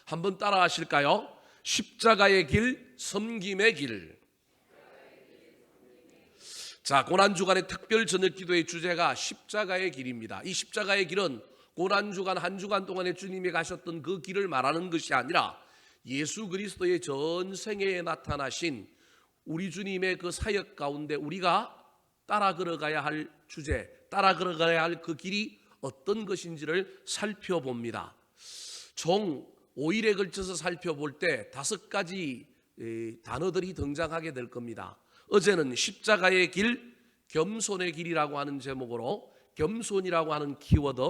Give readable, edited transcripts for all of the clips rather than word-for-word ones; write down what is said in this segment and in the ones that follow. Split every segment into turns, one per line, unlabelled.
한번 따라 하실까요? 십자가의 길, 섬김의 길. 자, 고난주간의 특별 저녁기도의 주제가 십자가의 길입니다. 이 십자가의 길은 고난주간 한 주간 동안에 주님이 가셨던 그 길을 말하는 것이 아니라 예수 그리스도의 전생애에 나타나신 우리 주님의 그 사역 가운데 우리가 따라 걸어가야 할 주제, 따라 걸어가야 할 그 길이 어떤 것인지를 살펴봅니다. 총 5일에 걸쳐서 살펴볼 때 5가지 단어들이 등장하게 될 겁니다. 어제는 십자가의 길, 겸손의 길이라고 하는 제목으로 겸손이라고 하는 키워드,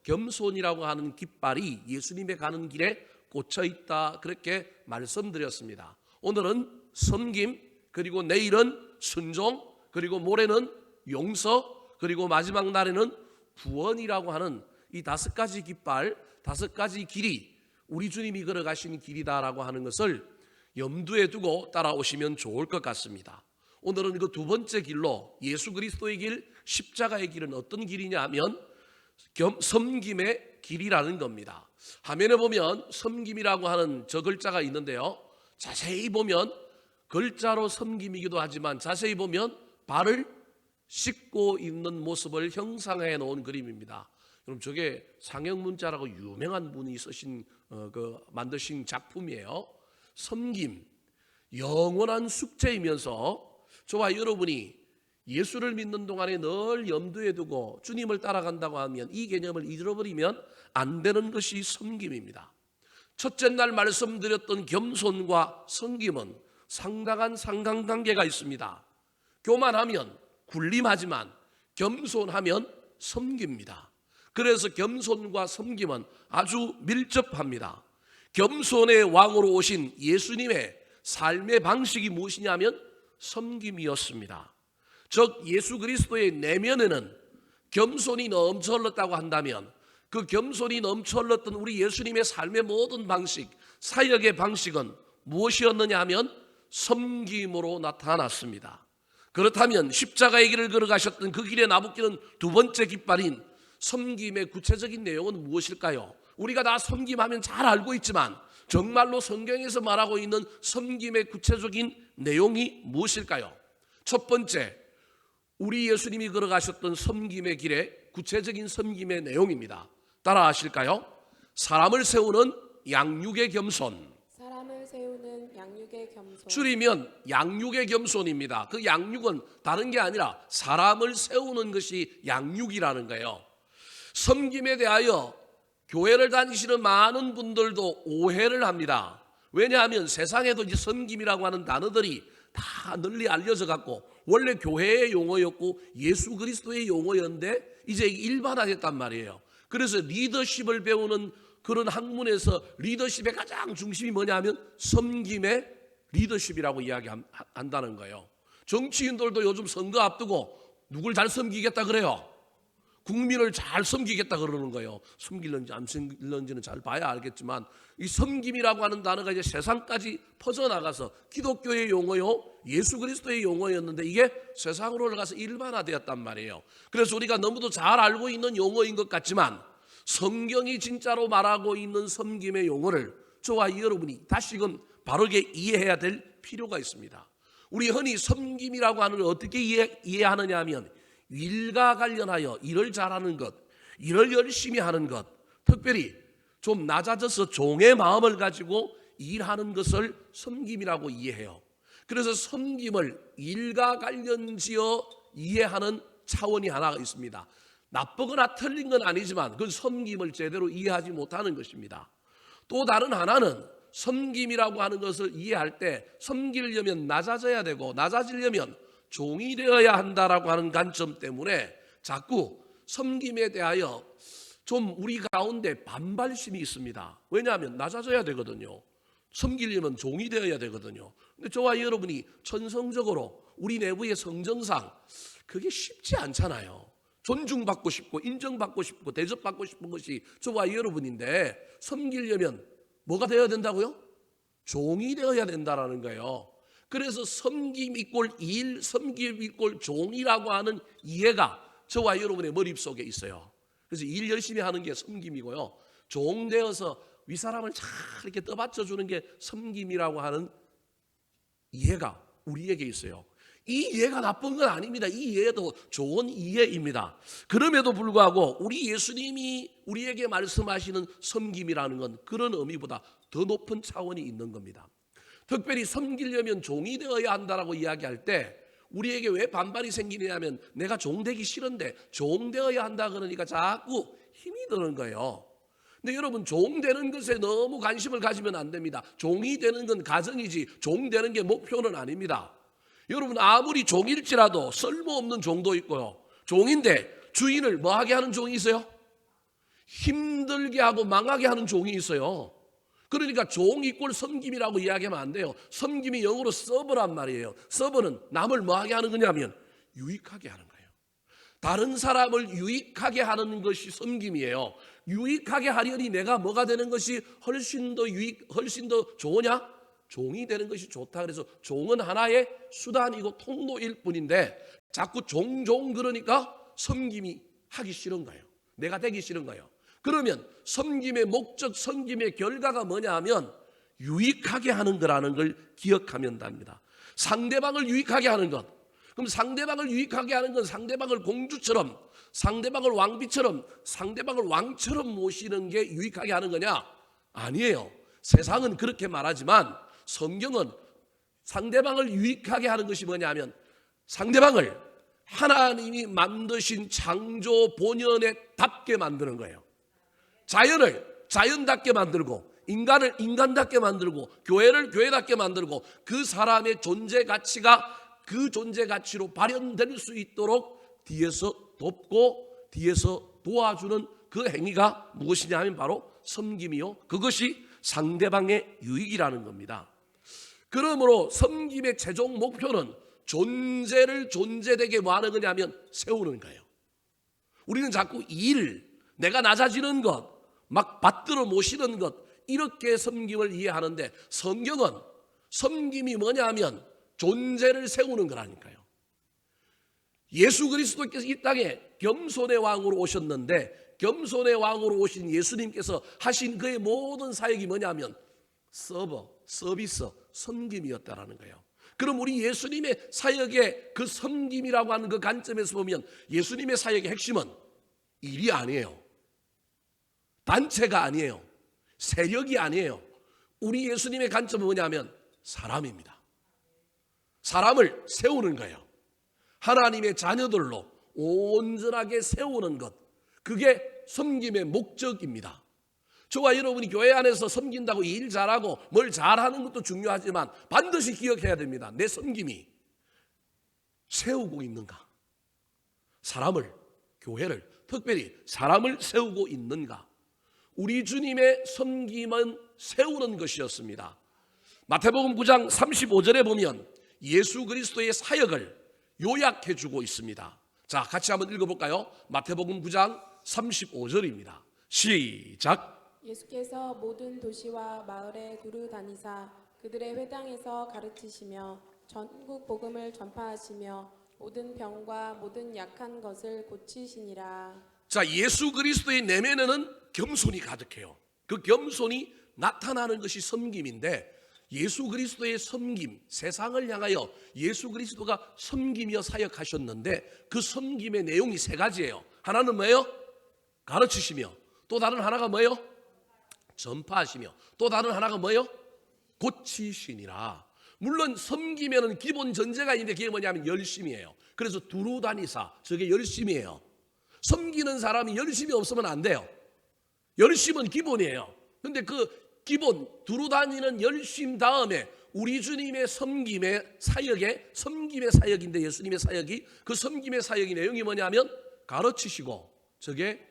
겸손이라고 하는 깃발이 예수님의 가는 길에 꽂혀 있다, 그렇게 말씀드렸습니다. 오늘은 섬김, 그리고 내일은 순종, 그리고 모레는 용서, 그리고 마지막 날에는 구원이라고 하는 이 5가지 깃발, 5가지 길이 우리 주님이 걸어가신 길이다라고 하는 것을 염두에 두고 따라오시면 좋을 것 같습니다. 오늘은 그 두 번째 길로 예수 그리스도의 길, 십자가의 길은 어떤 길이냐 하면 섬김의 길이라는 겁니다. 화면에 보면 섬김이라고 하는 저 글자가 있는데요, 자세히 보면 글자로 섬김이기도 하지만 자세히 보면 발을 씻고 있는 모습을 형상해 놓은 그림입니다. 그럼 저게 상형문자라고 유명한 분이 쓰신 만드신 작품이에요. 섬김, 영원한 숙제이면서 저와 여러분이 예수를 믿는 동안에 늘 염두에 두고 주님을 따라간다고 하면 이 개념을 잃어버리면 안 되는 것이 섬김입니다. 첫째 날 말씀드렸던 겸손과 섬김은 상당한 상관관계가 있습니다. 교만하면 군림하지만 겸손하면 섬깁니다. 그래서 겸손과 섬김은 아주 밀접합니다. 겸손의 왕으로 오신 예수님의 삶의 방식이 무엇이냐면 섬김이었습니다. 즉 예수 그리스도의 내면에는 겸손이 넘쳐 흘렀다고 한다면 그 겸손이 넘쳐 흘렀던 우리 예수님의 삶의 모든 방식, 사역의 방식은 무엇이었느냐 하면 섬김으로 나타났습니다. 그렇다면 십자가의 길을 걸어가셨던 그 길에 나붙기는 두 번째 깃발인 섬김의 구체적인 내용은 무엇일까요? 우리가 다 섬김하면 잘 알고 있지만 정말로 성경에서 말하고 있는 섬김의 구체적인 내용이 무엇일까요? 첫 번째, 우리 예수님이 걸어가셨던 섬김의 길의 구체적인 섬김의 내용입니다. 따라 하실까요? 사람을 세우는 양육의 겸손.
사람을 세우는 양육의 겸손.
줄이면 양육의 겸손입니다. 그 양육은 다른 게 아니라 사람을 세우는 것이 양육이라는 거예요. 섬김에 대하여 교회를 다니시는 많은 분들도 오해를 합니다. 왜냐하면 세상에도 이 섬김이라고 하는 단어들이 다 널리 알려져 갖고 원래 교회의 용어였고 예수 그리스도의 용어였는데 이제 일반화됐단 말이에요. 그래서 리더십을 배우는 그런 학문에서 리더십의 가장 중심이 뭐냐면 섬김의 리더십이라고 이야기한다는 거예요. 정치인들도 요즘 선거 앞두고 누굴 잘 섬기겠다 그래요. 국민을 잘 섬기겠다 그러는 거예요. 섬길는지 안 섬길는지는 잘 봐야 알겠지만 이 섬김이라고 하는 단어가 이제 세상까지 퍼져나가서 기독교의 용어요, 예수 그리스도의 용어였는데 이게 세상으로 나가서 일반화되었단 말이에요. 그래서 우리가 너무도 잘 알고 있는 용어인 것 같지만 성경이 진짜로 말하고 있는 섬김의 용어를 저와 여러분이 다시금 바르게 이해해야 될 필요가 있습니다. 우리 흔히 섬김이라고 하는 걸 어떻게 이해하느냐 하면 일과 관련하여 일을 잘하는 것, 일을 열심히 하는 것, 특별히 좀 낮아져서 종의 마음을 가지고 일하는 것을 섬김이라고 이해해요. 그래서 섬김을 일과 관련지어 이해하는 차원이 하나가 있습니다. 나쁘거나 틀린 건 아니지만 그건 섬김을 제대로 이해하지 못하는 것입니다. 또 다른 하나는 섬김이라고 하는 것을 이해할 때 섬기려면 낮아져야 되고 낮아지려면 종이 되어야 한다라고 하는 관점 때문에 자꾸 섬김에 대하여 좀 우리 가운데 반발심이 있습니다. 왜냐하면 낮아져야 되거든요. 섬기려면 종이 되어야 되거든요. 근데 저와 여러분이 천성적으로 우리 내부의 성정상 그게 쉽지 않잖아요. 존중받고 싶고 인정받고 싶고 대접받고 싶은 것이 저와 여러분인데 섬기려면 뭐가 되어야 된다고요? 종이 되어야 된다라는 거예요. 그래서 섬김 이꼴 일, 섬김 이꼴 종이라고 하는 이해가 저와 여러분의 머릿속에 있어요. 그래서 일 열심히 하는 게 섬김이고요. 종 되어서 윗사람을 잘 이렇게 떠받쳐 주는 게 섬김이라고 하는 이해가 우리에게 있어요. 이 이해가 나쁜 건 아닙니다. 이 이해도 좋은 이해입니다. 그럼에도 불구하고 우리 예수님이 우리에게 말씀하시는 섬김이라는 건 그런 의미보다 더 높은 차원이 있는 겁니다. 특별히 섬기려면 종이 되어야 한다라고 이야기할 때 우리에게 왜 반발이 생기냐면 내가 종 되기 싫은데 종 되어야 한다 그러니까 자꾸 힘이 드는 거예요. 근데 여러분, 종 되는 것에 너무 관심을 가지면 안 됩니다. 종이 되는 건 가정이지 종 되는 게 목표는 아닙니다. 여러분, 아무리 종일지라도 쓸모없는 종도 있고요. 종인데 주인을 뭐하게 하는 종이 있어요? 힘들게 하고 망하게 하는 종이 있어요. 그러니까 종 이꼴 섬김이라고 이야기하면 안 돼요. 섬김이 영어로 서브란 말이에요. 서브는 남을 뭐하게 하는 거냐면 유익하게 하는 거예요. 다른 사람을 유익하게 하는 것이 섬김이에요. 유익하게 하려니 내가 뭐가 되는 것이 훨씬 더 좋으냐? 종이 되는 것이 좋다. 그래서 종은 하나의 수단이고 통로일 뿐인데 자꾸 종종 그러니까 섬김이 하기 싫은 거예요. 내가 되기 싫은 거예요. 그러면 섬김의 목적, 섬김의 결과가 뭐냐 하면 유익하게 하는 거라는 걸 기억하면 됩니다. 상대방을 유익하게 하는 것. 그럼 상대방을 유익하게 하는 건 상대방을 공주처럼, 상대방을 왕비처럼, 상대방을 왕처럼 모시는 게 유익하게 하는 거냐? 아니에요. 세상은 그렇게 말하지만 성경은 상대방을 유익하게 하는 것이 뭐냐 하면 상대방을 하나님이 만드신 창조 본연에 답게 만드는 거예요. 자연을 자연답게 만들고 인간을 인간답게 만들고 교회를 교회답게 만들고 그 사람의 존재 가치가 그 존재 가치로 발현될 수 있도록 뒤에서 돕고 뒤에서 도와주는 그 행위가 무엇이냐 하면 바로 섬김이요. 그것이 상대방의 유익이라는 겁니다. 그러므로 섬김의 최종 목표는 존재를 존재되게 뭐 하는 거냐면 세우는 거예요. 우리는 자꾸 일, 내가 낮아지는 것, 막 받들어 모시는 것 이렇게 섬김을 이해하는데 성경은 섬김이 뭐냐 하면 존재를 세우는 거라니까요. 예수 그리스도께서 이 땅에 겸손의 왕으로 오셨는데 겸손의 왕으로 오신 예수님께서 하신 그의 모든 사역이 뭐냐면 서비스, 섬김이었다라는 거예요. 그럼 우리 예수님의 사역의 그 섬김이라고 하는 그 관점에서 보면 예수님의 사역의 핵심은 일이 아니에요. 단체가 아니에요. 세력이 아니에요. 우리 예수님의 관점은 뭐냐면 사람입니다. 사람을 세우는 거예요. 하나님의 자녀들로 온전하게 세우는 것. 그게 섬김의 목적입니다. 저와 여러분이 교회 안에서 섬긴다고 일 잘하고 뭘 잘하는 것도 중요하지만 반드시 기억해야 됩니다. 내 섬김이 세우고 있는가? 사람을, 교회를, 특별히 사람을 세우고 있는가? 우리 주님의 섬김은 세우는 것이었습니다. 마태복음 9장 35절에 보면 예수 그리스도의 사역을 요약해 주고 있습니다. 자, 같이 한번 읽어볼까요? 마태복음 9장 35절입니다. 시작.
예수께서 모든 도시와 마을에 두루 다니사 그들의 회당에서 가르치시며 전국 복음을 전파하시며 모든 병과 모든 약한 것을 고치시니라.
자, 예수 그리스도의 내면에는 겸손이 가득해요. 그 겸손이 나타나는 것이 섬김인데 예수 그리스도의 섬김, 세상을 향하여 예수 그리스도가 섬기며 사역하셨는데 그 섬김의 내용이 세 가지예요. 하나는 뭐예요? 가르치시며, 또 다른 하나가 뭐예요? 전파하시며, 또 다른 하나가 뭐예요? 고치시니라. 물론 섬기면은 기본 전제가 있는데 그게 뭐냐면 열심이에요. 그래서 두루 다니사, 저게 열심이에요. 섬기는 사람이 열심이 없으면 안 돼요. 열심은 기본이에요. 근데 그 기본 두루 다니는 열심 다음에 우리 주님의 섬김의 사역인데 예수님의 사역이 그 섬김의 사역의 내용이 뭐냐면 가르치시고, 저게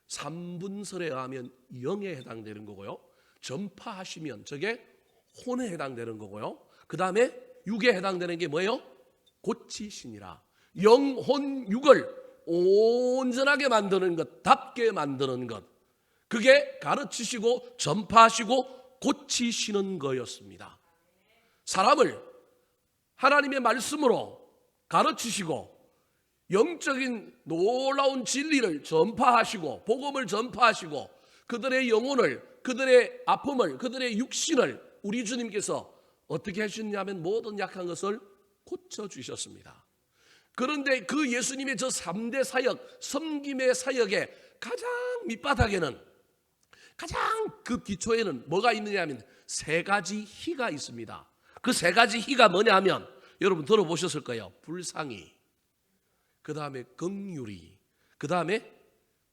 3분설에 의하면 영에 해당되는 거고요. 전파하시면 저게 혼에 해당되는 거고요. 그 다음에 육에 해당되는 게 뭐예요? 고치시니라. 영혼 육을 온전하게 만드는 것, 답게 만드는 것. 그게 가르치시고 전파하시고 고치시는 거였습니다. 사람을 하나님의 말씀으로 가르치시고 영적인 놀라운 진리를 전파하시고 복음을 전파하시고 그들의 영혼을 그들의 아픔을, 그들의 육신을 우리 주님께서 어떻게 하셨냐면 모든 약한 것을 고쳐주셨습니다. 그런데 그 예수님의 저 3대 사역, 섬김의 사역의 가장 밑바닥에는, 가장 그 기초에는 뭐가 있느냐 하면 세 가지 희가 있습니다. 그 세 가지 희가 뭐냐 하면 여러분 들어보셨을 거예요. 불쌍히, 그 다음에 긍휼이, 그 다음에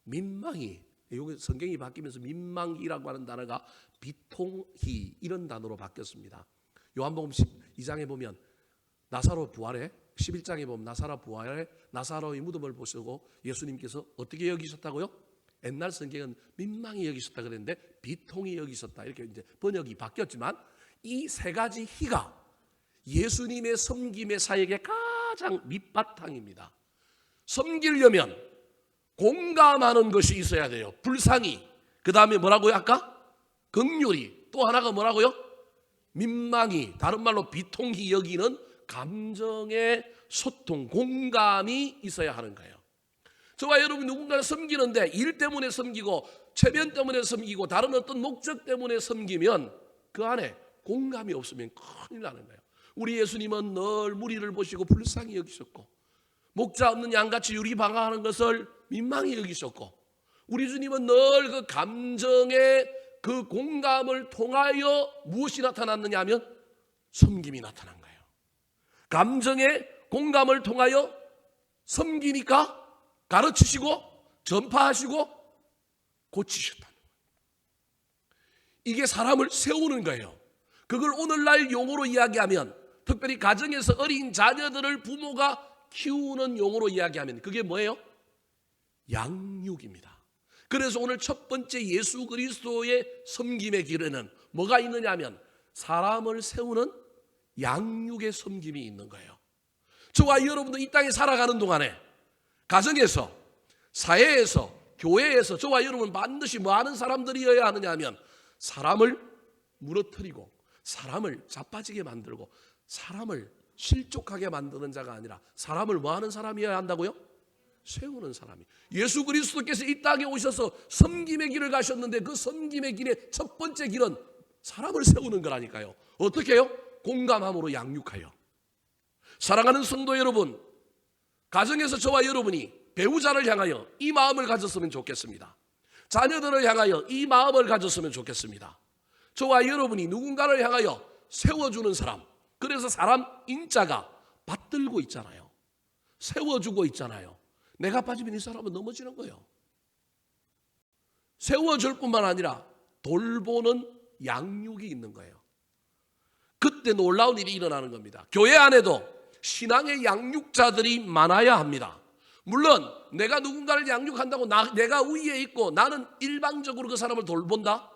민망히. 여기 성경이 바뀌면서 민망이라고 하는 단어가 비통희 이런 단어로 바뀌었습니다. 요한복음 12장에 보면 나사로 부활에 11장에 보면 나사로 부활에 나사로의 무덤을 보시고 예수님께서 어떻게 여기셨다고요? 옛날 성경은 민망히 여기셨다 그랬는데 비통히 여기셨다 이렇게 이제 번역이 바뀌었지만 이 세 가지 희가 예수님의 섬김의 사역의 가장 밑바탕입니다. 섬기려면 공감하는 것이 있어야 돼요. 불쌍히. 그 다음에 뭐라고요? 아까? 긍휼이. 또 하나가 뭐라고요? 민망히. 다른 말로 비통히 여기는 감정의 소통, 공감이 있어야 하는 거예요. 저와 여러분이 누군가를 섬기는데 일 때문에 섬기고 체면 때문에 섬기고 다른 어떤 목적 때문에 섬기면 그 안에 공감이 없으면 큰일 나는 거예요. 우리 예수님은 늘 무리를 보시고 불쌍히 여기셨고 목자 없는 양같이 유리방황하는 것을 민망히 여기셨고 우리 주님은 늘 그 감정의 그 공감을 통하여 무엇이 나타났느냐 하면 섬김이 나타난 거예요. 감정의 공감을 통하여 섬기니까 가르치시고 전파하시고 고치셨다는 거예요. 이게 사람을 세우는 거예요. 그걸 오늘날 용어로 이야기하면 특별히 가정에서 어린 자녀들을 부모가 키우는 용어로 이야기하면 그게 뭐예요? 양육입니다. 그래서 오늘 첫 번째 예수 그리스도의 섬김의 길에는 뭐가 있느냐 하면 사람을 세우는 양육의 섬김이 있는 거예요. 저와 여러분도 이 땅에 살아가는 동안에 가정에서, 사회에서, 교회에서 저와 여러분 반드시 뭐 하는 사람들이어야 하느냐 하면 사람을 무너뜨리고 사람을 자빠지게 만들고 사람을 실족하게 만드는 자가 아니라 사람을 뭐 하는 사람이어야 한다고요? 세우는 사람이. 예수 그리스도께서 이 땅에 오셔서 섬김의 길을 가셨는데 그 섬김의 길의 첫 번째 길은 사람을 세우는 거라니까요. 어떻게 해요? 공감함으로 양육하여. 사랑하는 성도 여러분, 가정에서 저와 여러분이 배우자를 향하여 이 마음을 가졌으면 좋겠습니다. 자녀들을 향하여 이 마음을 가졌으면 좋겠습니다. 저와 여러분이 누군가를 향하여 세워주는 사람, 그래서 사람 인자가 받들고 있잖아요. 세워주고 있잖아요. 내가 빠지면 이 사람은 넘어지는 거예요. 세워줄 뿐만 아니라 돌보는 양육이 있는 거예요. 그때 놀라운 일이 일어나는 겁니다. 교회 안에도 신앙의 양육자들이 많아야 합니다. 물론 내가 누군가를 양육한다고 내가 위에 있고 나는 일방적으로 그 사람을 돌본다?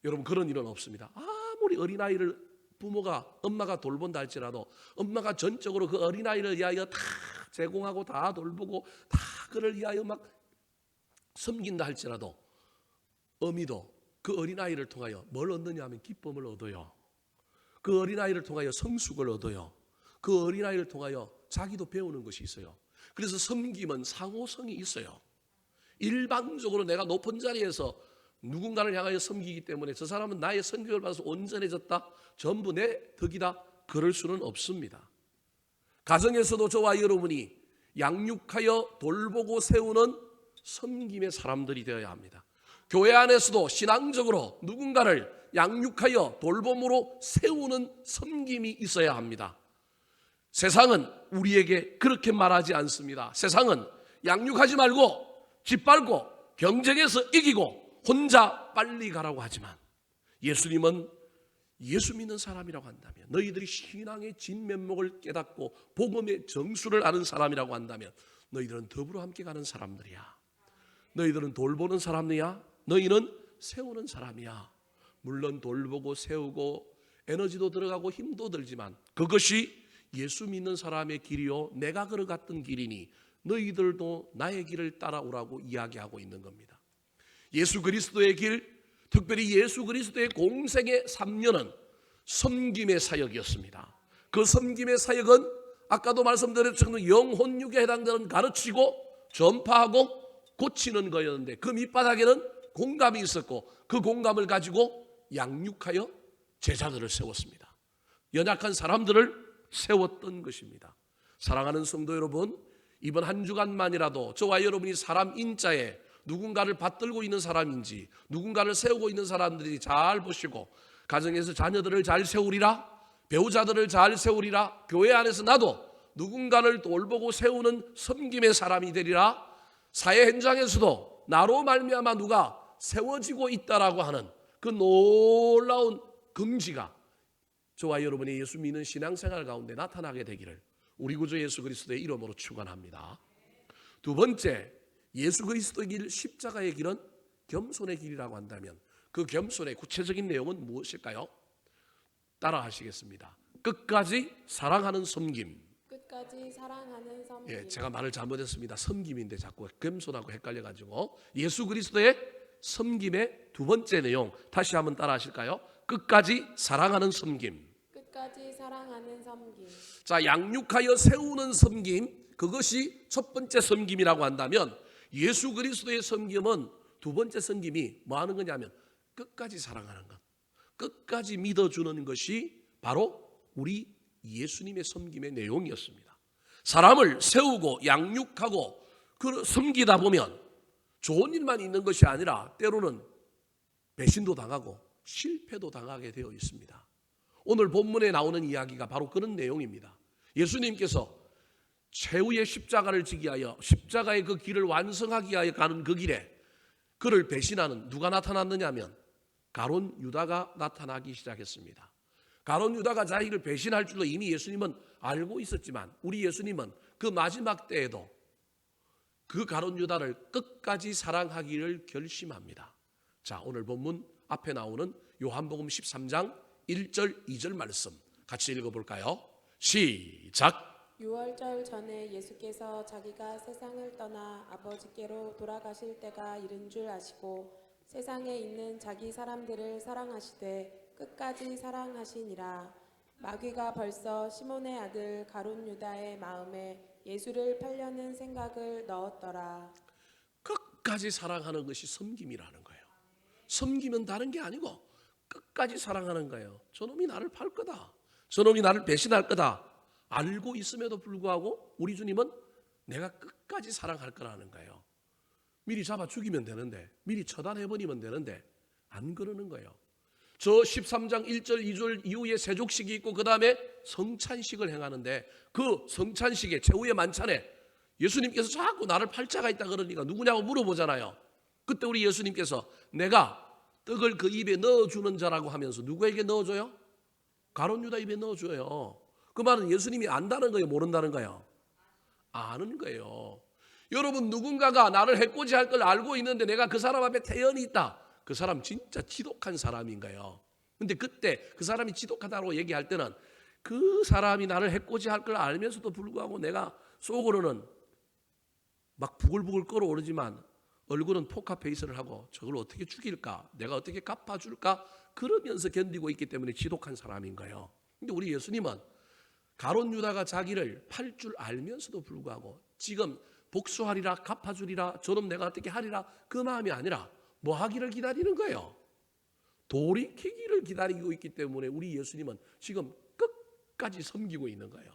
여러분 그런 일은 없습니다. 아무리 어린아이를 부모가 엄마가 돌본다 할지라도 엄마가 전적으로 그 어린아이를 위하여 다 제공하고 다 돌보고 다 그를 위하여 막 섬긴다 할지라도 어미도 그 어린아이를 통하여 뭘 얻느냐 하면 기쁨을 얻어요. 그 어린아이를 통하여 성숙을 얻어요. 그 어린아이를 통하여 자기도 배우는 것이 있어요. 그래서 섬김은 상호성이 있어요. 일방적으로 내가 높은 자리에서 누군가를 향하여 섬기기 때문에 저 사람은 나의 섬김을 받아서 온전해졌다, 전부 내 덕이다, 그럴 수는 없습니다. 가정에서도 저와 여러분이 양육하여 돌보고 세우는 섬김의 사람들이 되어야 합니다. 교회 안에서도 신앙적으로 누군가를 양육하여 돌봄으로 세우는 섬김이 있어야 합니다. 세상은 우리에게 그렇게 말하지 않습니다. 세상은 양육하지 말고 짓밟고 경쟁해서 이기고 혼자 빨리 가라고 하지만 예수님은 예수 믿는 사람이라고 한다면, 너희들이 신앙의 진면목을 깨닫고 복음의 정수를 아는 사람이라고 한다면 너희들은 더불어 함께 가는 사람들이야. 너희들은 돌보는 사람이야. 너희는 세우는 사람이야. 물론 돌보고 세우고 에너지도 들어가고 힘도 들지만 그것이 예수 믿는 사람의 길이요 내가 걸어갔던 길이니 너희들도 나의 길을 따라오라고 이야기하고 있는 겁니다. 예수 그리스도의 길, 특별히 예수 그리스도의 공생의 3년은 섬김의 사역이었습니다. 그 섬김의 사역은 아까도 말씀드렸지만 영혼육에 해당되는 가르치고 전파하고 고치는 거였는데 그 밑바닥에는 공감이 있었고 그 공감을 가지고 양육하여 제자들을 세웠습니다. 연약한 사람들을 세웠던 것입니다. 사랑하는 성도 여러분, 이번 한 주간만이라도 저와 여러분이 사람 인자에 누군가를 받들고 있는 사람인지 누군가를 세우고 있는 사람들이 잘 보시고 가정에서 자녀들을 잘 세우리라, 배우자들을 잘 세우리라, 교회 안에서 나도 누군가를 돌보고 세우는 섬김의 사람이 되리라, 사회 현장에서도 나로 말미암아 누가 세워지고 있다라고 하는 그 놀라운 긍지가 저와 여러분의 예수 믿는 신앙생활 가운데 나타나게 되기를 우리 구주 예수 그리스도의 이름으로 축원합니다. 두 번째, 예수 그리스도의 길, 십자가의 길은 겸손의 길이라고 한다면 그 겸손의 구체적인 내용은 무엇일까요? 따라 하시겠습니다. 끝까지 사랑하는 섬김.
끝까지 사랑하는 섬김.
예, 제가 말을 잘못했습니다. 섬김인데 자꾸 겸손하고 헷갈려가지고 예수 그리스도의 섬김의 두 번째 내용 다시 한번 따라 하실까요? 끝까지 사랑하는 섬김.
끝까지 사랑하는 섬김.
자, 양육하여 세우는 섬김, 그것이 첫 번째 섬김이라고 한다면 예수 그리스도의 섬김은 두 번째 섬김이 뭐 하는 거냐면 끝까지 사랑하는 것, 끝까지 믿어주는 것이 바로 우리 예수님의 섬김의 내용이었습니다. 사람을 세우고 양육하고 섬기다 보면 좋은 일만 있는 것이 아니라 때로는 배신도 당하고 실패도 당하게 되어 있습니다. 오늘 본문에 나오는 이야기가 바로 그런 내용입니다. 예수님께서 최후의 십자가를 지기 위하여 십자가의 그 길을 완성하기 위하여 가는 그 길에 그를 배신하는 누가 나타났느냐 하면 가룟 유다가 나타나기 시작했습니다. 가룟 유다가 자기를 배신할 줄로 이미 예수님은 알고 있었지만 우리 예수님은 그 마지막 때에도 그 가룟 유다를 끝까지 사랑하기를 결심합니다. 자, 오늘 본문 앞에 나오는 요한복음 13장 1절 2절 말씀 같이 읽어볼까요? 시작.
유월절 전에 예수께서 자기가 세상을 떠나 아버지께로 돌아가실 때가 이른 줄 아시고 세상에 있는 자기 사람들을 사랑하시되 끝까지 사랑하시니라. 마귀가 벌써 시몬의 아들 가룟 유다의 마음에 예수를 팔려는 생각을 넣었더라.
끝까지 사랑하는 것이 섬김이라는 거예요. 섬김은 다른 게 아니고 끝까지 사랑하는 거예요. 저놈이 나를 팔 거다, 저놈이 나를 배신할 거다 알고 있음에도 불구하고 우리 주님은 내가 끝까지 사랑할 거라는 거예요. 미리 잡아 죽이면 되는데, 미리 처단해버리면 되는데 안 그러는 거예요. 저 13장 1절 2절 이후에 세족식이 있고 그 다음에 성찬식을 행하는데 그 성찬식의 최후의 만찬에 예수님께서 자꾸 나를 팔 자가 있다 그러니까 누구냐고 물어보잖아요. 그때 우리 예수님께서 내가 떡을 그 입에 넣어주는 자라고 하면서 누구에게 넣어줘요? 가룟 유다 입에 넣어줘요. 그 말은 예수님이 안다는 거예요, 모른다는 거예요? 아는 거예요. 여러분, 누군가가 나를 해코지할 걸 알고 있는데 내가 그 사람 앞에 태연히 있다. 그 사람 진짜 지독한 사람인 거예요. 근데 그때 그 사람이 지독하다고 얘기할 때는 그 사람이 나를 해코지할 걸 알면서도 불구하고 내가 속으로는 막 부글부글 끓어오르지만 얼굴은 포카페이스를 하고 저걸 어떻게 죽일까, 내가 어떻게 갚아줄까 그러면서 견디고 있기 때문에 지독한 사람인 거예요. 근데 우리 예수님은 가룟 유다가 자기를 팔 줄 알면서도 불구하고 지금 복수하리라, 갚아주리라, 저놈 내가 어떻게 하리라 그 마음이 아니라 뭐 하기를 기다리는 거예요? 돌이키기를 기다리고 있기 때문에 우리 예수님은 지금 끝까지 섬기고 있는 거예요.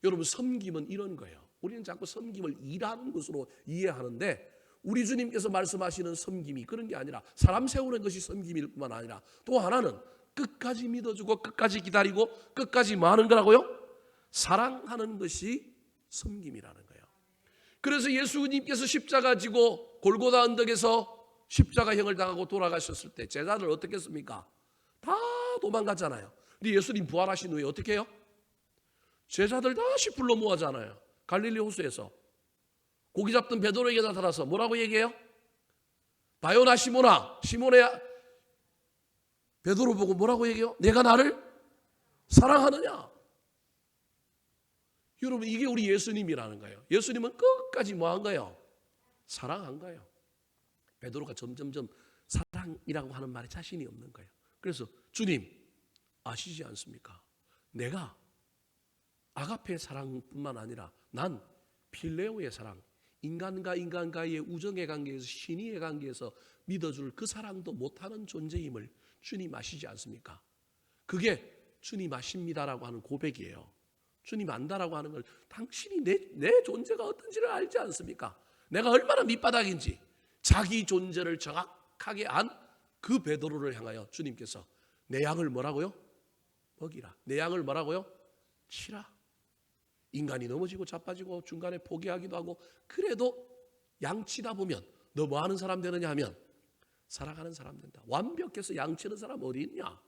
여러분, 섬김은 이런 거예요. 우리는 자꾸 섬김을 일하는 것으로 이해하는데 우리 주님께서 말씀하시는 섬김이 그런 게 아니라 사람 세우는 것이 섬김일 뿐만 아니라 또 하나는 끝까지 믿어주고 끝까지 기다리고 끝까지 뭐 하는 거라고요? 사랑하는 것이 섬김이라는 거예요. 그래서 예수님께서 십자가 지고 골고다 언덕에서 십자가형을 당하고 돌아가셨을 때 제자들 어떻게 했습니까? 다 도망갔잖아요. 근데 예수님 부활하신 후에 어떻게 해요? 제자들 다시 불러 모아잖아요. 갈릴리 호수에서 고기 잡던 베드로에게 나타나서 뭐라고 얘기해요? 바요나 시몬아, 시몬의 베드로 보고 뭐라고 얘기해요? 내가 나를 사랑하느냐? 여러분, 이게 우리 예수님이라는 거예요. 예수님은 끝까지 뭐 한 거예요? 사랑한 거예요. 베드로가 점점점 사랑이라고 하는 말에 자신이 없는 거예요. 그래서 주님 아시지 않습니까? 내가 아가페 사랑뿐만 아니라 난 필레오의 사랑, 인간과 인간과의 우정의 관계에서, 신의의 관계에서 믿어줄 그 사랑도 못하는 존재임을 주님 아시지 않습니까? 그게 주님 아십니다라고 하는 고백이에요. 주님 안다라고 하는 걸 당신이 내 존재가 어떤지를 알지 않습니까? 내가 얼마나 밑바닥인지 자기 존재를 정확하게 안 그 베드로를 향하여 주님께서 내 양을 뭐라고요? 먹이라. 내 양을 뭐라고요? 치라. 인간이 넘어지고 자빠지고 중간에 포기하기도 하고 그래도 양치다 보면 너 뭐 하는 사람 되느냐 하면 사랑하는 사람 된다. 완벽해서 양치는 사람 어디 있냐?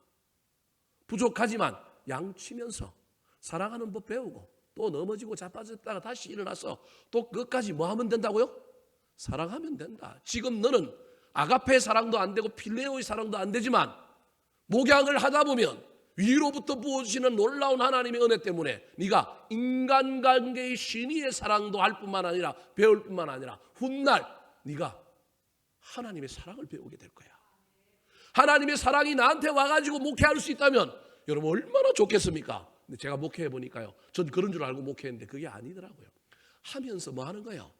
부족하지만 양치면서 사랑하는 법 배우고 또 넘어지고 자빠졌다가 다시 일어나서 또 그것까지 뭐 하면 된다고요? 사랑하면 된다. 지금 너는 아가페의 사랑도 안 되고 필레오의 사랑도 안 되지만 목양을 하다 보면 위로부터 부어주시는 놀라운 하나님의 은혜 때문에 네가 인간관계의 신의의 사랑도 할 뿐만 아니라 배울 뿐만 아니라 훗날 네가 하나님의 사랑을 배우게 될 거야. 하나님의 사랑이 나한테 와가지고 목회할 수 있다면 여러분 얼마나 좋겠습니까? 근데 제가 목회해 보니까요, 전 그런 줄 알고 목회했는데 그게 아니더라고요. 하면서 뭐 하는 거예요?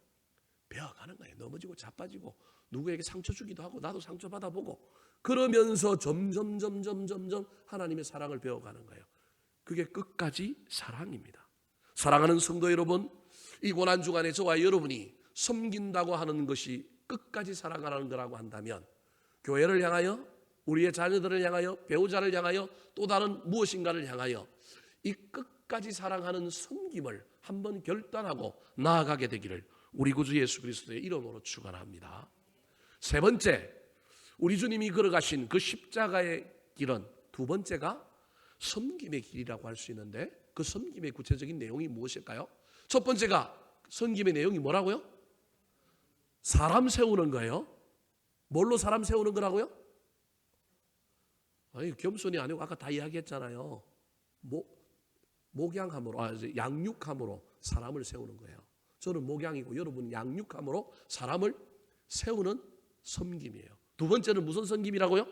배워가는 거예요. 넘어지고 자빠지고 누구에게 상처 주기도 하고 나도 상처 받아보고 그러면서 점점 하나님의 사랑을 배워가는 거예요. 그게 끝까지 사랑입니다. 사랑하는 성도 여러분, 이 고난주간에 저와 여러분이 섬긴다고 하는 것이 끝까지 사랑하는 거라고 한다면 교회를 향하여, 우리의 자녀들을 향하여, 배우자를 향하여, 또 다른 무엇인가를 향하여 이 끝까지 사랑하는 섬김을 한번 결단하고 나아가게 되기를 우리 구주 예수 그리스도의 이름으로 축원합니다. 세 번째, 우리 주님이 걸어가신 그 십자가의 길은 두 번째가 섬김의 길이라고 할 수 있는데 그 섬김의 구체적인 내용이 무엇일까요? 첫 번째가 섬김의 내용이 뭐라고요? 사람 세우는 거예요. 뭘로 사람 세우는 거라고요? 아니, 겸손이 아니고 아까 다 이야기했잖아요. 목양함으로, 양육함으로 사람을 세우는 거예요. 저는 목양이고 여러분은 양육함으로 사람을 세우는 섬김이에요. 두 번째는 무슨 섬김이라고요?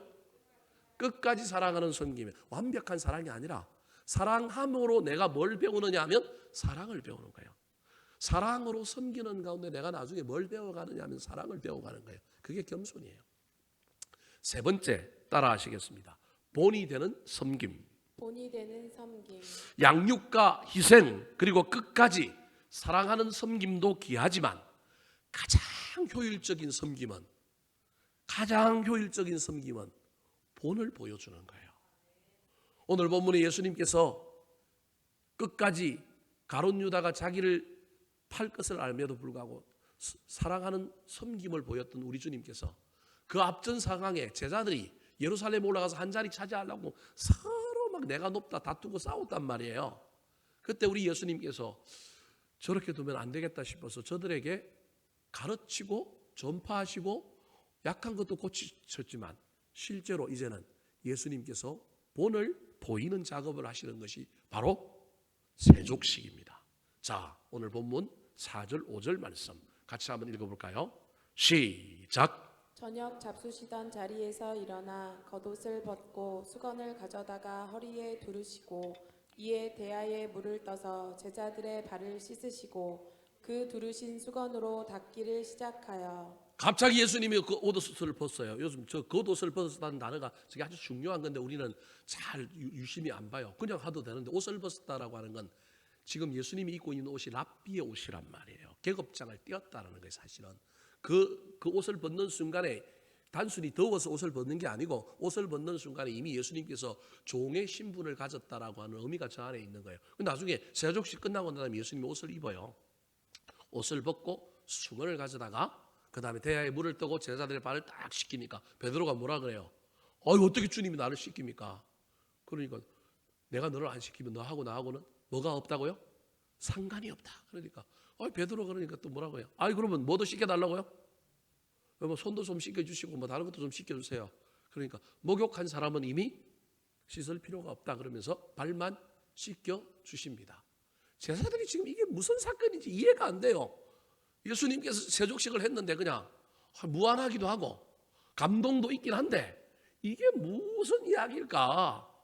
끝까지 사랑하는 섬김이에요. 완벽한 사랑이 아니라 사랑함으로 내가 뭘 배우느냐 하면 사랑을 배우는 거예요. 사랑으로 섬기는 가운데 내가 나중에 뭘 배워가느냐 하면 사랑을 배워가는 거예요. 그게 겸손이에요. 세 번째 따라 하시겠습니다. 본이 되는 섬김.
본이 되는 섬김.
양육과 희생 그리고 끝까지 사랑하는 섬김도 귀하지만 가장 효율적인 섬김은 본을 보여주는 거예요. 오늘 본문에 예수님께서 끝까지 가룟 유다가 자기를 팔 것을 알면도 불구하고 사랑하는 섬김을 보였던 우리 주님께서 그 앞전 상황에 제자들이 예루살렘에 올라가서 한 자리 차지하려고 서로 막 내가 높다 다투고 싸웠단 말이에요. 그때 우리 예수님께서 저렇게 두면 안 되겠다 싶어서 저들에게 가르치고 전파하시고 약한 것도 고치셨지만 실제로 이제는 예수님께서 본을 보이는 작업을 하시는 것이 바로 세족식입니다. 자, 오늘 본문 4절 5절 말씀 같이 한번 읽어볼까요? 시작.
저녁 잡수시던 자리에서 일어나 겉옷을 벗고 수건을 가져다가 허리에 두르시고 이에 대야에 물을 떠서 제자들의 발을 씻으시고 그 두르신 수건으로 닦기를 시작하여.
갑자기 예수님이 그 옷을 벗어요. 요즘 저 겉옷을 벗었다는 단어가 저게 아주 중요한 건데 우리는 잘 유심히 안 봐요. 그냥 하도 되는데 옷을 벗었다라고 하는 건 지금 예수님이 입고 있는 옷이 랍비의 옷이란 말이에요. 계급장을 띄었다라는 거예요. 사실은 그 옷을 벗는 순간에 단순히 더워서 옷을 벗는 게 아니고 옷을 벗는 순간에 이미 예수님께서 종의 신분을 가졌다라고 하는 의미가 저 안에 있는 거예요. 나중에 세족식 끝나고 난 다음에 예수님이 옷을 입어요. 옷을 벗고 수건을 가져다가 그 다음에 대야에 물을 떠고 제자들의 발을 딱 씻기니까 베드로가 뭐라 그래요? 어떻게 주님이 나를 씻깁니까? 그러니까 내가 너를 안 씻기면 너하고 나하고는 뭐가 없다고요? 상관이 없다. 그러니까 베드로 그러니까 또 뭐라고 해요? 그러면 뭐도 씻겨달라고요? 뭐 손도 좀 씻겨주시고 뭐 다른 것도 좀 씻겨주세요. 그러니까 목욕한 사람은 이미 씻을 필요가 없다 그러면서 발만 씻겨주십니다. 제자들이 지금 이게 무슨 사건인지 이해가 안 돼요. 예수님께서 세족식을 했는데 그냥 무안하기도 하고 감동도 있긴 한데 이게 무슨 이야기일까?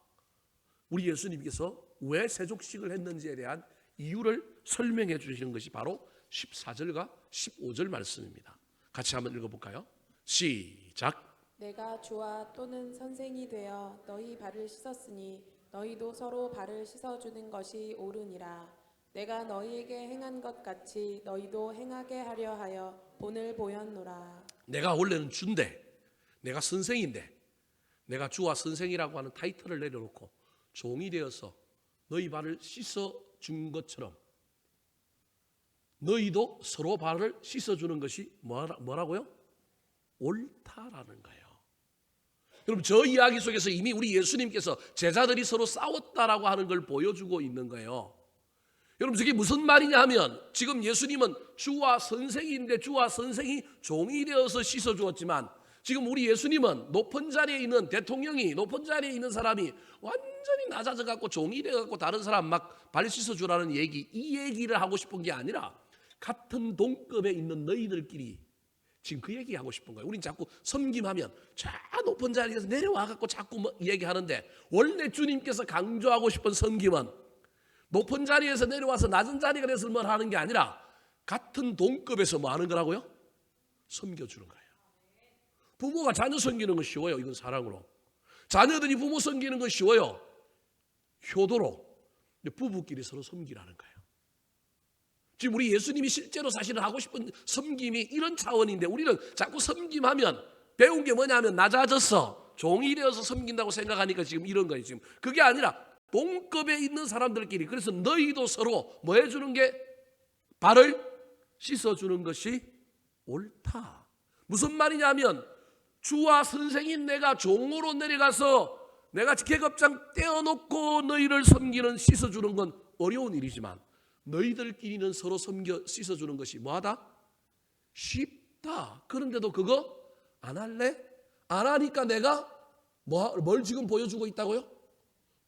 우리 예수님께서 왜 세족식을 했는지에 대한 이유를 설명해 주시는 것이 바로 14절과 15절 말씀입니다. 같이 한번 읽어볼까요? 시작.
내가 주와 또는 선생이 되어 너희 발을 씻었으니 너희도 서로 발을 씻어주는 것이 옳으니라. 내가 너희에게 행한 것 같이 너희도 행하게 하려 하여 본을 보였노라.
내가 원래는 주인데, 내가 선생인데, 내가 주와 선생이라고 하는 타이틀을 내려놓고 종이 되어서 너희 발을 씻어준 것처럼 너희도 서로 발을 씻어주는 것이 뭐라고요? 옳다라는 거예요. 여러분, 저 이야기 속에서 이미 우리 예수님께서 제자들이 서로 싸웠다라고 하는 걸 보여주고 있는 거예요. 여러분, 저게 무슨 말이냐 하면 지금 예수님은 주와 선생인데 주와 선생이 종이 되어서 씻어주었지만 지금 우리 예수님은 높은 자리에 있는 대통령이, 높은 자리에 있는 사람이 완전히 낮아져 갖고 종이 되어 갖고 다른 사람 막 발 씻어주라는 얘기, 이 얘기를 하고 싶은 게 아니라 같은 동급에 있는 너희들끼리 지금 그 얘기하고 싶은 거예요. 우린 자꾸 섬김하면 저 높은 자리에서 내려와 갖고 자꾸 뭐 얘기하는데, 원래 주님께서 강조하고 싶은 섬김은 높은 자리에서 내려와서 낮은 자리가 돼서 뭘 하는 게 아니라 같은 동급에서 뭐 하는 거라고요? 섬겨주는 거예요. 부모가 자녀 섬기는 건 쉬워요. 이건 사랑으로. 자녀들이 부모 섬기는 건 쉬워요. 효도로. 근데 부부끼리 서로 섬기라는 거예요. 지금 우리 예수님이 실제로 사실은 하고 싶은 섬김이 이런 차원인데, 우리는 자꾸 섬김하면 배운 게 뭐냐면 낮아져서 종이 되어서 섬긴다고 생각하니까 지금 이런 거예요. 지금 그게 아니라 동급에 있는 사람들끼리, 그래서 너희도 서로 뭐 해주는 게, 발을 씻어주는 것이 옳다. 무슨 말이냐면 주와 선생인 내가 종으로 내려가서 내가 계급장 떼어놓고 너희를 섬기는, 씻어주는 건 어려운 일이지만 너희들끼리는 서로 섬겨 씻어주는 것이 뭐하다? 쉽다. 그런데도 그거 안 할래? 안 하니까 내가 뭘 지금 보여주고 있다고요?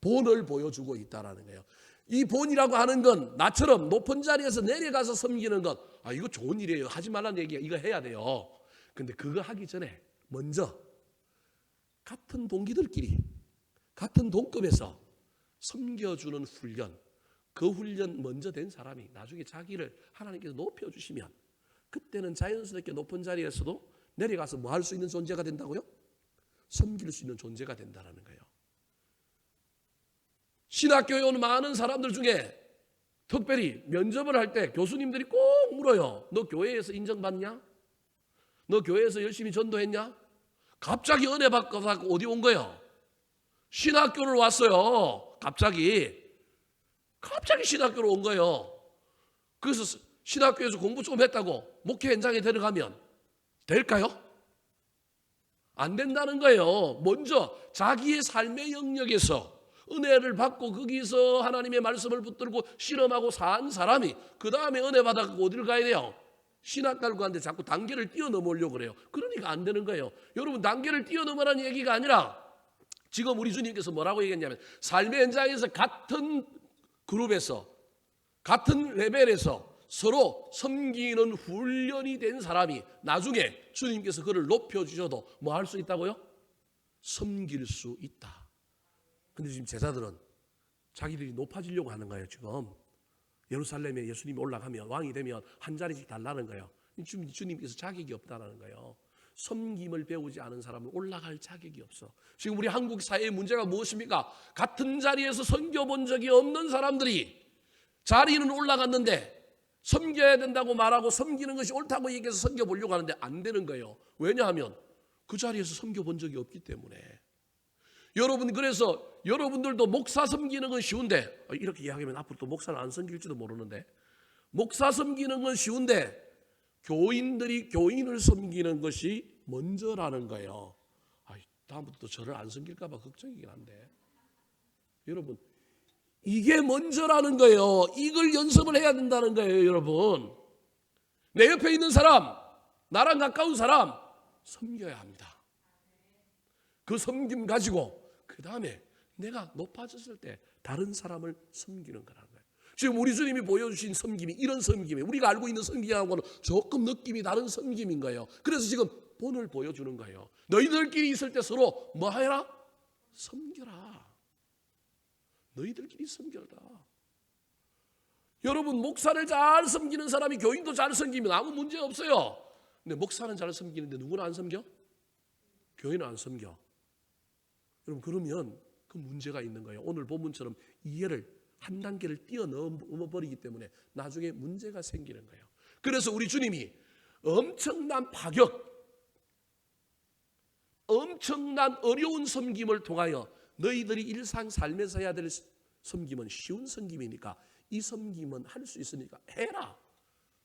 본을 보여주고 있다라는 거예요. 이 본이라고 하는 건 나처럼 높은 자리에서 내려가서 섬기는 것, 이거 좋은 일이에요. 하지 말라는 얘기야. 이거 해야 돼요. 근데 그거 하기 전에 먼저 같은 동기들끼리 같은 동급에서 섬겨주는 훈련, 그 훈련 먼저 된 사람이 나중에 자기를 하나님께서 높여주시면 그때는 자연스럽게 높은 자리에서도 내려가서 뭐 할 수 있는 존재가 된다고요? 섬길 수 있는 존재가 된다는 거예요. 신학교에 온 많은 사람들 중에 특별히 면접을 할 때 교수님들이 꼭 물어요. 너 교회에서 인정받냐? 너 교회에서 열심히 전도했냐? 갑자기 은혜 받고 어디 온 거예요? 신학교를 왔어요. 갑자기 신학교로 온 거예요. 그래서 신학교에서 공부 좀 했다고 목회 현장에 들어가면 될까요? 안 된다는 거예요. 먼저 자기의 삶의 영역에서 은혜를 받고 거기서 하나님의 말씀을 붙들고 실험하고 산 사람이 그 다음에 은혜 받아서 어디를 가야 돼요? 신학교를 가는데 자꾸 단계를 뛰어넘으려고 그래요. 그러니까 안 되는 거예요. 여러분, 단계를 뛰어넘으라는 얘기가 아니라 지금 우리 주님께서 뭐라고 얘기했냐면 삶의 현장에서 같은 그룹에서 같은 레벨에서 서로 섬기는 훈련이 된 사람이 나중에 주님께서 그를 높여주셔도 뭐 할 수 있다고요? 섬길 수 있다. 근데 지금 제자들은 자기들이 높아지려고 하는 거예요. 지금 예루살렘에 예수님이 올라가면 왕이 되면 한 자리씩 달라는 거예요. 주님께서 자격이 없다는 거예요. 섬김을 배우지 않은 사람은 올라갈 자격이 없어. 지금 우리 한국 사회의 문제가 무엇입니까? 같은 자리에서 섬겨본 적이 없는 사람들이 자리는 올라갔는데 섬겨야 된다고 말하고 섬기는 것이 옳다고 얘기해서 섬겨보려고 하는데 안 되는 거예요. 왜냐하면 그 자리에서 섬겨본 적이 없기 때문에. 여러분, 그래서 여러분들도 목사 섬기는 건 쉬운데, 이렇게 이야기하면 앞으로 또 목사는 안 섬길지도 모르는데, 목사 섬기는 건 쉬운데 교인들이 교인을 섬기는 것이 먼저라는 거예요. 다음부터 또 저를 안 섬길까 봐 걱정이긴 한데, 여러분, 이게 먼저라는 거예요. 이걸 연습을 해야 된다는 거예요. 여러분, 내 옆에 있는 사람, 나랑 가까운 사람 섬겨야 합니다. 그 섬김 가지고 그 다음에 내가 높아졌을 때 다른 사람을 섬기는 거라는 거예요. 지금 우리 주님이 보여주신 섬김이 이런 섬김이에요. 우리가 알고 있는 섬김하고는 조금 느낌이 다른 섬김인 거예요. 그래서 지금 본을 보여주는 거예요. 너희들끼리 있을 때 서로 뭐 해라? 섬겨라. 너희들끼리 섬겨라. 여러분, 목사를 잘 섬기는 사람이 교인도 잘 섬기면 아무 문제 없어요. 근데 목사는 잘 섬기는데 누구는 안 섬겨? 교회는 안 섬겨. 여러분, 그러면 그 문제가 있는 거예요. 오늘 본문처럼 이해를 한 단계를 뛰어넘어 버리기 때문에 나중에 문제가 생기는 거예요. 그래서 우리 주님이 엄청난 파격, 엄청난 어려운 섬김을 통하여 너희들이 일상 삶에서 해야 될 섬김은 쉬운 섬김이니까 이 섬김은 할 수 있으니까 해라.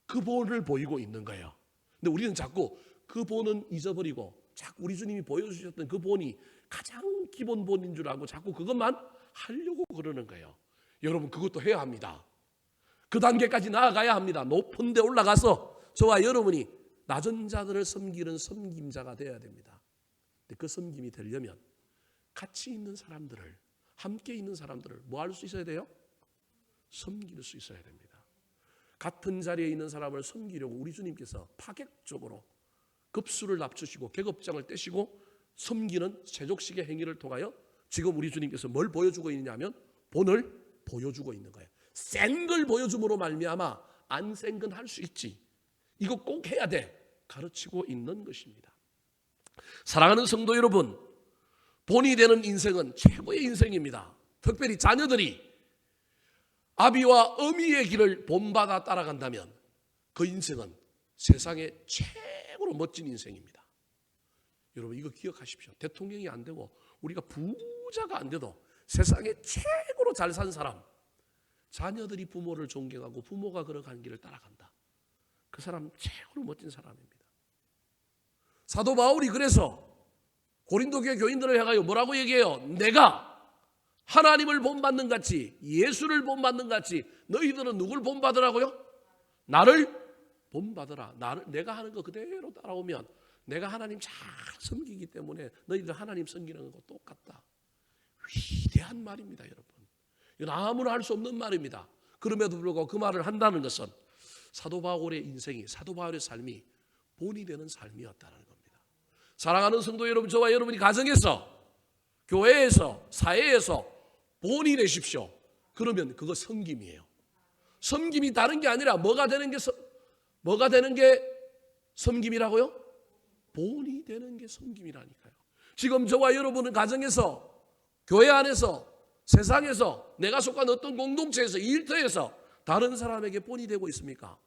그 본을 보이고 있는 거예요. 근데 우리는 자꾸 그 본은 잊어버리고 자꾸 우리 주님이 보여주셨던 그 본이 가장 기본 본인 줄 알고 자꾸 그것만 하려고 그러는 거예요. 여러분, 그것도 해야 합니다. 그 단계까지 나아가야 합니다. 높은 데 올라가서 저와 여러분이 낮은 자들을 섬기는 섬김자가 되어야 됩니다. 근데 그 섬김이 되려면 같이 있는 사람들을, 함께 있는 사람들을 뭐 할 수 있어야 돼요? 섬길 수 있어야 됩니다. 같은 자리에 있는 사람을 섬기려고 우리 주님께서 파격적으로 급수를 낮추시고 계급장을 떼시고 섬기는 세족식의 행위를 통하여 지금 우리 주님께서 뭘 보여주고 있느냐면 본을 보여주고 있는 거예요. 센 걸 보여줌으로 말미암아 안 센 건 할 수 있지. 이거 꼭 해야 돼. 가르치고 있는 것입니다. 사랑하는 성도 여러분, 본이 되는 인생은 최고의 인생입니다. 특별히 자녀들이 아비와 어미의 길을 본받아 따라간다면 그 인생은 세상의 최고로 멋진 인생입니다. 여러분, 이거 기억하십시오. 대통령이 안 되고 우리가 부자가 안 돼도 세상에 최고로 잘 산 사람, 자녀들이 부모를 존경하고 부모가 걸어가는 길을 따라간다. 그 사람 최고로 멋진 사람입니다. 사도 바울이 그래서 고린도 교회 교인들을 향하여 뭐라고 얘기해요? 내가 하나님을 본받는 같이, 예수를 본받는 같이 너희들은 누굴 본받으라고요? 나를 본받으라. 내가 하는 거 그대로 따라오면 내가 하나님 잘 섬기기 때문에 너희들 하나님 섬기는 거 똑같다. 위대한 말입니다, 여러분. 이건 아무나 할 수 없는 말입니다. 그럼에도 불구하고 그 말을 한다는 것은 사도 바울의 인생이, 사도 바울의 삶이 본이 되는 삶이었다는 겁니다. 사랑하는 성도 여러분, 저와 여러분이 가정에서, 교회에서, 사회에서 본이 되십시오. 그러면 그거 섬김이에요. 섬김이 다른 게 아니라 뭐가 되는 게 섬김이라고요? 본이 되는 게 섬김이라니까요. 지금 저와 여러분은 가정에서, 교회 안에서, 세상에서, 내가 속한 어떤 공동체에서, 일터에서 다른 사람에게 본이 되고 있습니까?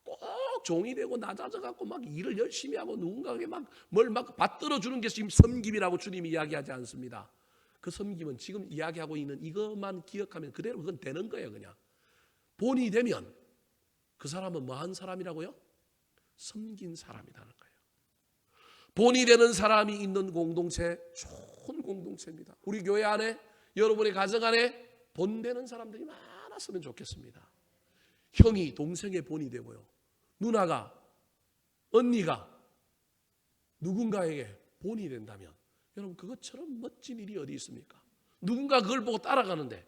꼭 종이 되고 낮아져 갖고 막 일을 열심히 하고 누군가에게 뭘 받들어 주는 게 지금 섬김이라고 주님이 이야기하지 않습니다. 그 섬김은 지금 이야기하고 있는 이것만 기억하면 그대로 그건 되는 거예요. 그냥 본이 되면 그 사람은 뭐한 사람이라고요? 섬긴 사람이라는 거예요. 본이 되는 사람이 있는 공동체, 좋은 공동체입니다. 우리 교회 안에, 여러분의 가정 안에 본되는 사람들이 많았으면 좋겠습니다. 형이 동생의 본이 되고요, 누나가, 언니가 누군가에게 본이 된다면 여러분, 그것처럼 멋진 일이 어디 있습니까? 누군가 그걸 보고 따라가는데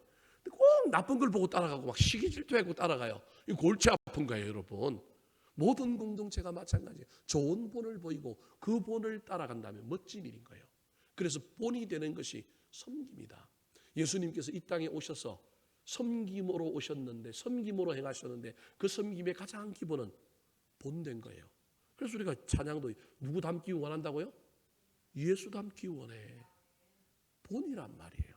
꼭 나쁜 걸 보고 따라가고 막 시기 질투하고 따라가요. 이 골치 아픈 거예요, 여러분. 모든 공동체가 마찬가지예요. 좋은 본을 보이고 그 본을 따라간다면 멋진 일인 거예요. 그래서 본이 되는 것이 섬김이다. 예수님께서 이 땅에 오셔서 섬김으로 오셨는데, 섬김으로 행하셨는데 그 섬김의 가장 기본은 본된 거예요. 그래서 우리가 찬양도 누구 닮기 원한다고요? 예수 닮기 원해. 본이란 말이에요.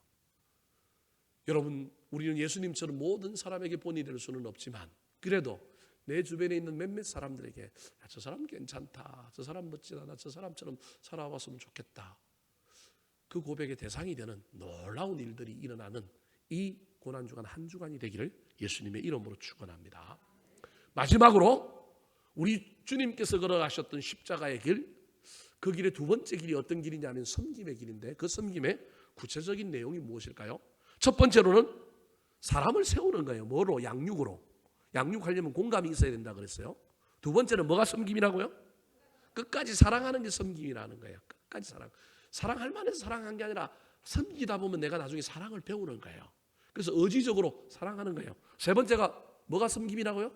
여러분, 우리는 예수님처럼 모든 사람에게 본이 될 수는 없지만 그래도 내 주변에 있는 몇몇 사람들에게 저 사람 괜찮다, 저 사람 멋지다, 나 저 사람처럼 살아왔으면 좋겠다, 그 고백의 대상이 되는 놀라운 일들이 일어나는 이 고난주간 한 주간이 되기를 예수님의 이름으로 축원합니다. 마지막으로 우리 주님께서 걸어가셨던 십자가의 길, 그 길의 두 번째 길이 어떤 길이냐면 섬김의 길인데 그 섬김의 구체적인 내용이 무엇일까요? 첫 번째로는 사람을 세우는 거예요. 뭐로? 양육으로. 양육하려면 공감이 있어야 된다 그랬어요. 두 번째는 뭐가 섬김이라고요? 끝까지 사랑하는 게 섬김이라는 거예요. 끝까지 사랑할 만해서 사랑한 게 아니라 섬기다 보면 내가 나중에 사랑을 배우는 거예요. 그래서 의지적으로 사랑하는 거예요. 세 번째가 뭐가 섬김이라고요?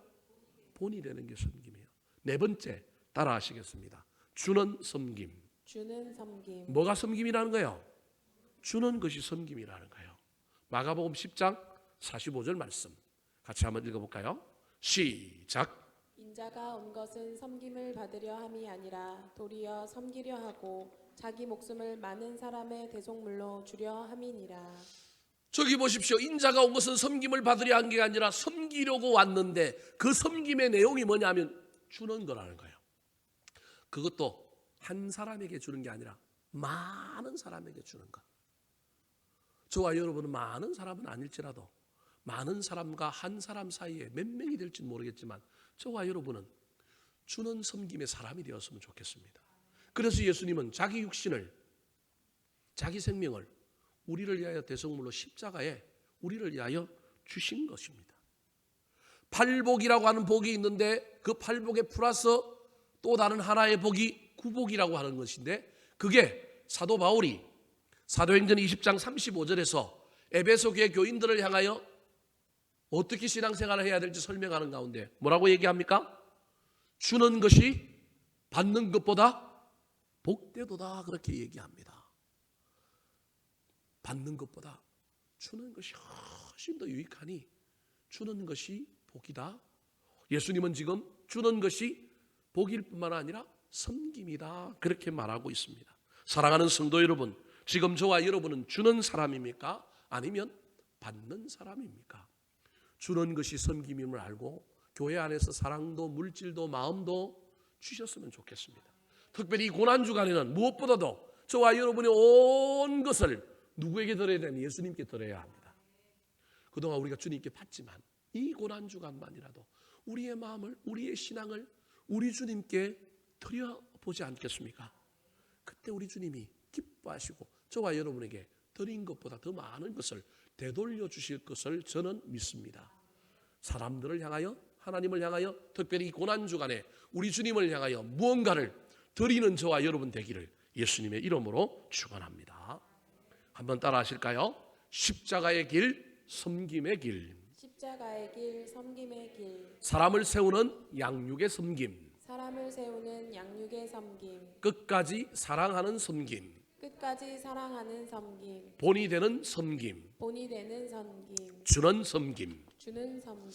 본이 되는 게 섬김이에요. 네 번째 따라하시겠습니다. 주는 섬김.
주는 섬김.
뭐가 섬김이라는 거예요? 주는 것이 섬김이라는 거예요. 마가복음 10장 45절 말씀 같이 한번 읽어볼까요? 시작.
인자가 온 것은 섬김을 받으려 함이 아니라 도리어 섬기려 하고 자기 목숨을 많은 사람의 대속물로 주려 함이니라.
저기 보십시오. 인자가 온 것은 섬김을 받으려 한 게 아니라 섬기려고 왔는데 그 섬김의 내용이 뭐냐면 주는 거라는 거예요. 그것도 한 사람에게 주는 게 아니라 많은 사람에게 주는 것. 저와 여러분은 많은 사람은 아닐지라도 많은 사람과 한 사람 사이에 몇 명이 될지는 모르겠지만 저와 여러분은 주는 섬김의 사람이 되었으면 좋겠습니다. 그래서 예수님은 자기 육신을, 자기 생명을 우리를 위하여 대속물로 십자가에 우리를 위하여 주신 것입니다. 팔복이라고 하는 복이 있는데 그 팔복에 플러스 또 다른 하나의 복이 구복이라고 하는 것인데 그게 사도 바울이 사도행전 20장 35절에서 에베소 교회 교인들을 향하여 어떻게 신앙생활을 해야 될지 설명하는 가운데 뭐라고 얘기합니까? 주는 것이 받는 것보다 복되도다 그렇게 얘기합니다. 받는 것보다 주는 것이 훨씬 더 유익하니 주는 것이 복이다. 예수님은 지금 주는 것이 복일 뿐만 아니라 섬김이다 그렇게 말하고 있습니다. 사랑하는 성도 여러분, 지금 저와 여러분은 주는 사람입니까? 아니면 받는 사람입니까? 주는 것이 섬김임을 알고 교회 안에서 사랑도 물질도 마음도 주셨으면 좋겠습니다. 특별히 이 고난주간에는 무엇보다도 저와 여러분의 온 것을 누구에게 드려야 되는? 예수님께 드려야 합니다. 그동안 우리가 주님께 받지만 이 고난주간만이라도 우리의 마음을, 우리의 신앙을 우리 주님께 드려보지 않겠습니까? 그때 우리 주님이 기뻐하시고 저와 여러분에게 드린 것보다 더 많은 것을 되돌려 주실 것을 저는 믿습니다. 사람들을 향하여, 하나님을 향하여, 특별히 이 고난주간에 우리 주님을 향하여 무언가를 드리는 저와 여러분 되기를 예수님의 이름으로 축원합니다. 한번 따라 하실까요? 십자가의 길, 섬김의 길.
십자가의 길, 섬김의 길.
사람을 세우는 양육의 섬김.
사람을 세우는 양육의 섬김.
끝까지 사랑하는 섬김.
끝까지 사랑하는 섬김.
본이 되는 섬김.
본이 되는 섬김.
주는 섬김.
주는 섬김.